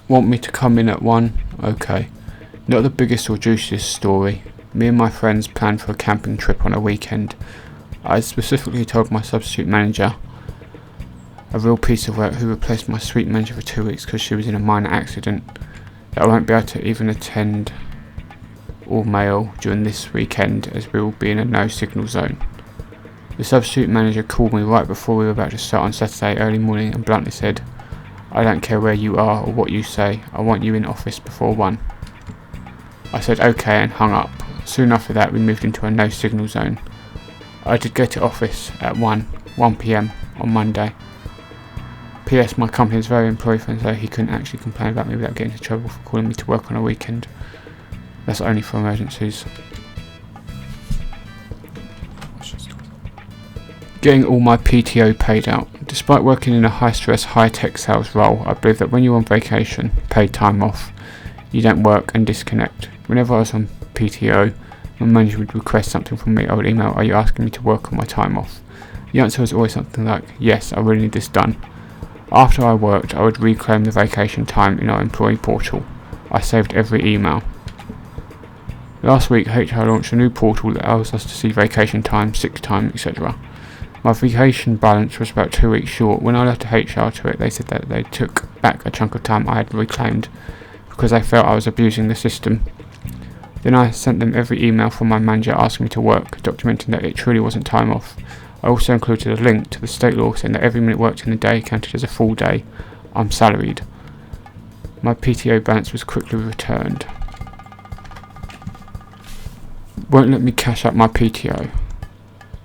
Want me to come in at 1? Okay. Not the biggest or juiciest story. Me and my friends planned for a camping trip on a weekend. I specifically told my substitute manager, a real piece of work who replaced my sweet manager for 2 weeks because she was in a minor accident, that I won't be able to even attend all male during this weekend as we will be in a no signal zone. The substitute manager called me right before we were about to start on Saturday early morning and bluntly said, I don't care where you are or what you say, I want you in office before 1. I said okay and hung up. Soon after that we moved into a no signal zone. I did go to office at 1 PM on Monday. P.S. My company is very employee friendly, so he couldn't actually complain about me without getting into trouble for calling me to work on a weekend. That's only for emergencies. Getting all my PTO paid out. Despite working in a high-stress, high-tech sales role, I believe that when you're on vacation, paid time off, you don't work and disconnect. Whenever I was on PTO, my manager would request something from me. I would email, are you asking me to work on my time off? The answer was always something like, yes, I really need this done. After I worked, I would reclaim the vacation time in our employee portal. I saved every email. Last week, HR launched a new portal that allows us to see vacation time, sick time, etc. My vacation balance was about 2 weeks short. When I left HR to it, they said that they took back a chunk of time I had reclaimed because they felt I was abusing the system. Then I sent them every email from my manager asking me to work, documenting that it truly wasn't time off. I also included a link to the state law saying that every minute worked in the day counted as a full day. I'm salaried. My PTO balance was quickly returned. Won't let me cash out my PTO.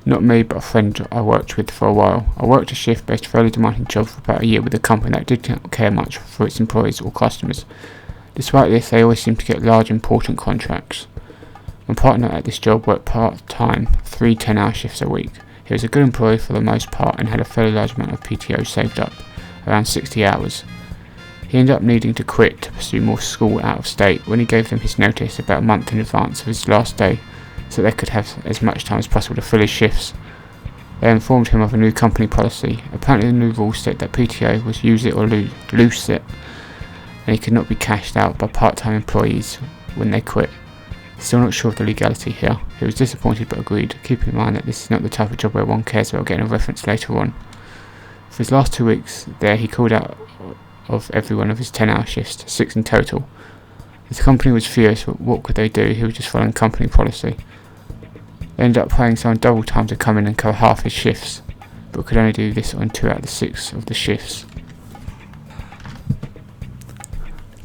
Not me, but a friend I worked with for a while. I worked a shift-based, fairly demanding job for about a year with a company that didn't care much for its employees or customers. Despite this, they always seemed to get large, important contracts. My partner at this job worked part-time, 3 10-hour shifts a week. He was a good employee for the most part and had a fairly large amount of PTO saved up, around 60 hours. He ended up needing to quit to pursue more school out of state when he gave them his notice about a month in advance of his last day, so they could have as much time as possible to fill his shifts. They informed him of a new company policy. Apparently the new rules state that PTO was use it or lose it, and he could not be cashed out by part-time employees when they quit. Still not sure of the legality here. He was disappointed but agreed, keeping in mind that this is not the type of job where one cares about getting a reference later on. For his last 2 weeks there, he called out of every one of his 10-hour shifts, 6 in total. The company was furious, but what could they do? He was just following company policy. They ended up paying someone double time to come in and cover half his shifts, but could only do this on 2 out of the 6 of the shifts.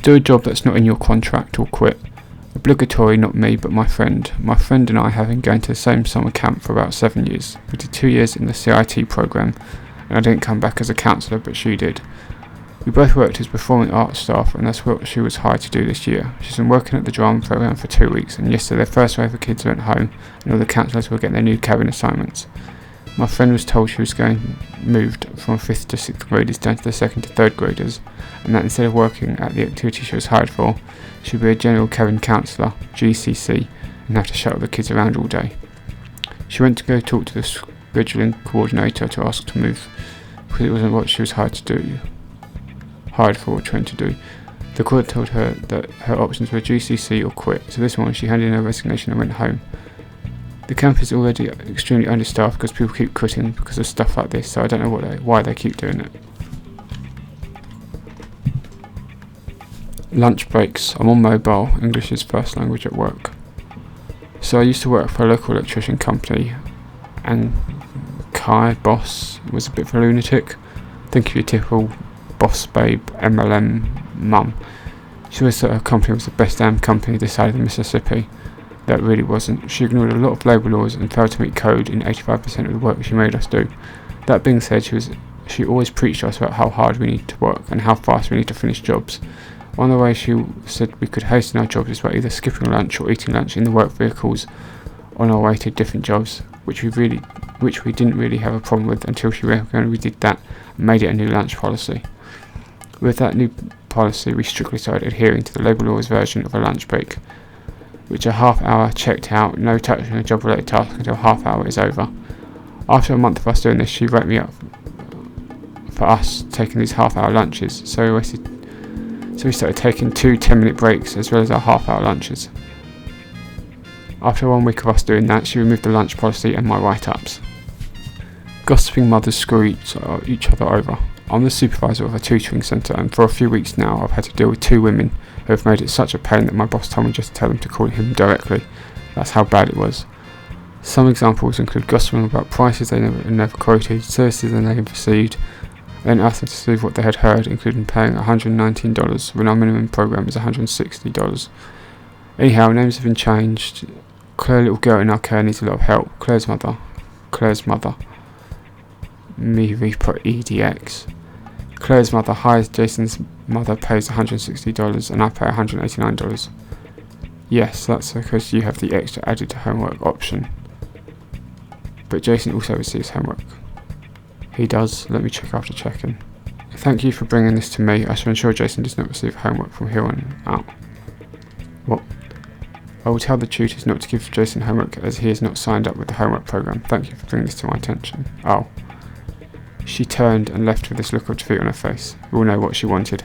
Do a job that's not in your contract or quit. Obligatory, not me, but my friend. My friend and I have been going to the same summer camp for about 7 years. We did 2 years in the CIT program, and I didn't come back as a counsellor, but she did. We both worked as performing arts staff, and that's what she was hired to do this year. She's been working at the drama program for 2 weeks, and yesterday their first wave of kids went home, and all the counsellors were getting their new cabin assignments. My friend was told she was going moved from 5th to 6th graders down to the 2nd to 3rd graders, and that instead of working at the activity she was hired for, she would be a general cabin counsellor, GCC, and have to shuttle the kids around all day. She went to go talk to the scheduling coordinator to ask to move, because it wasn't what she was hired for or trained to do. The court told her that her options were GCC or quit, so this morning she handed in her resignation and went home. The camp is already extremely understaffed because people keep quitting because of stuff like this, so I don't know why they keep doing it. Lunch breaks. I'm on mobile. English is first language at work. So I used to work for a local electrician company, and Kai, boss, was a bit of a lunatic. Think of your typical boss babe, MLM mum. She always thought her company was the best damn company this side of the Mississippi. That really wasn't. She ignored a lot of labour laws and failed to meet code in 85% of the work she made us do. That being said, she always preached to us about how hard we need to work and how fast we need to finish jobs. One of the ways she said we could hasten our jobs is by either skipping lunch or eating lunch in the work vehicles on our way to different jobs, which we didn't really have a problem with until she recommended we did that and made it a new lunch policy. With that new policy, we strictly started adhering to the labour laws version of a lunch break, which a half hour checked out, no touching a job related task until half hour is over. After a month of us doing this, she wrote me up for us taking these half hour lunches, so we wasted So we started taking 2 10-minute breaks as well as our half-hour lunches. After 1 week of us doing that, she removed the lunch policy and my write-ups. Gossiping mothers screw each other over. I'm the supervisor of a tutoring centre, and for a few weeks now I've had to deal with 2 women who have made it such a pain that my boss told me just to tell them to call him directly. That's how bad it was. Some examples include gossiping about prices they never quoted, services they never received, then asked them to prove what they had heard, including paying $119 when our minimum programme is $160. Anyhow, names have been changed. Claire, little girl in our care, needs a lot of help. Claire's mother. Me reput EDX. Claire's mother hires Jason's mother, pays $160 and I pay $189. Yes, that's because you have the extra added to homework option. But Jason also receives homework. He does. Let me check after checking. Thank you for bringing this to me. I shall ensure Jason does not receive homework from here on out. What? I will tell the tutors not to give Jason homework as he is not signed up with the homework program. Thank you for bringing this to my attention. Oh. She turned and left with this look of defeat on her face. We all know what she wanted.